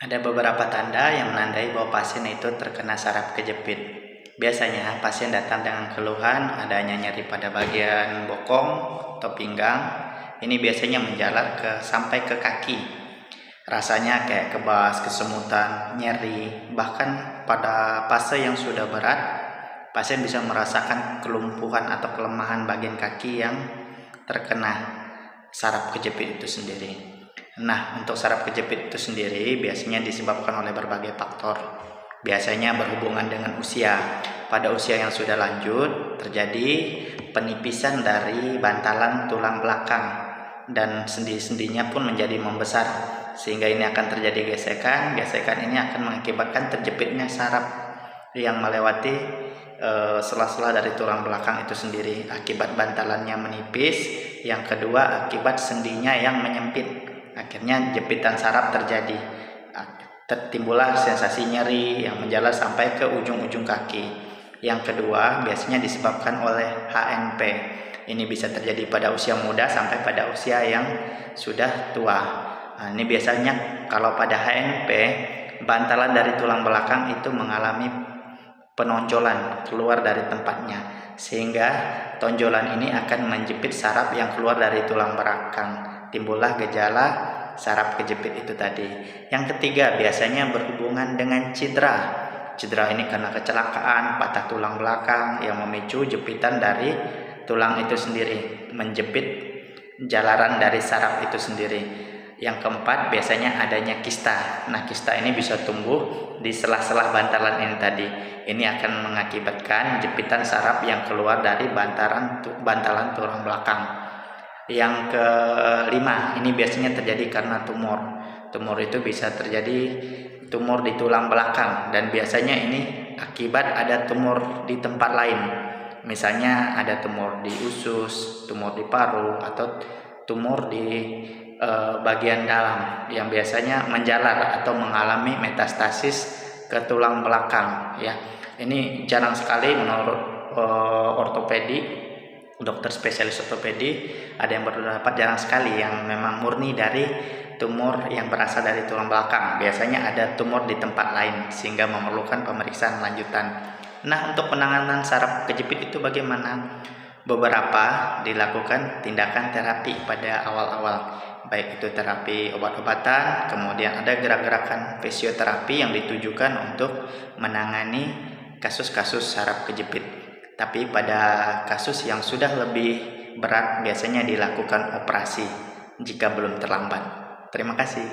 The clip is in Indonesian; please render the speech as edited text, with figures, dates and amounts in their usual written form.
Ada beberapa tanda yang menandai bahwa pasien itu terkena saraf kejepit. Biasanya pasien datang dengan keluhan adanya nyeri pada bagian bokong atau pinggang. Ini biasanya menjalar sampai ke kaki. Rasanya kayak kebas, kesemutan, nyeri. Bahkan pada fase yang sudah berat, pasien bisa merasakan kelumpuhan atau kelemahan bagian kaki yang terkena saraf kejepit itu sendiri. Nah, untuk saraf kejepit itu sendiri biasanya disebabkan oleh berbagai faktor. Biasanya berhubungan dengan usia. Pada usia yang sudah lanjut, terjadi penipisan dari bantalan tulang belakang dan sendi-sendinya pun menjadi membesar, sehingga ini akan terjadi gesekan. Gesekan ini akan mengakibatkan terjepitnya saraf yang melewati sela-sela dari tulang belakang itu sendiri akibat bantalannya menipis. Yang kedua, akibat sendinya yang menyempit. Akhirnya jepitan saraf terjadi. Timbullah sensasi nyeri yang menjalar sampai ke ujung-ujung kaki. Yang kedua, biasanya disebabkan oleh HNP. Ini bisa terjadi pada usia muda sampai pada usia yang sudah tua. Nah, ini biasanya kalau pada HNP, bantalan dari tulang belakang itu mengalami penonjolan keluar dari tempatnya, sehingga tonjolan ini akan menjepit saraf yang keluar dari tulang belakang. Timbullah gejala saraf kejepit itu tadi. Yang ketiga, biasanya berhubungan dengan cedera. Cedera ini karena kecelakaan, patah tulang belakang yang memicu jepitan dari tulang itu sendiri, menjepit jalaran dari saraf itu sendiri. Yang keempat, biasanya adanya kista. Nah, kista ini bisa tumbuh di sela-sela bantalan ini tadi. Ini akan mengakibatkan jepitan saraf yang keluar dari bantalan tulang belakang. Yang kelima, ini biasanya terjadi karena tumor. Tumor itu bisa terjadi tumor di tulang belakang, dan biasanya ini akibat ada tumor di tempat lain. Misalnya ada tumor di usus, tumor di paru, atau tumor di bagian dalam yang biasanya menjalar atau mengalami metastasis ke tulang belakang. Ya, ini jarang sekali menurut ortopedi. Dokter spesialis ortopedi ada yang berpendapat jarang sekali yang memang murni dari tumor yang berasal dari tulang belakang. Biasanya ada tumor di tempat lain sehingga memerlukan pemeriksaan lanjutan. Nah, untuk penanganan saraf kejepit itu bagaimana? Beberapa dilakukan tindakan terapi pada awal-awal, baik itu terapi obat-obatan, kemudian ada gerak-gerakan fisioterapi yang ditujukan untuk menangani kasus-kasus saraf kejepit. Tapi pada kasus yang sudah lebih berat biasanya dilakukan operasi jika belum terlambat. Terima kasih.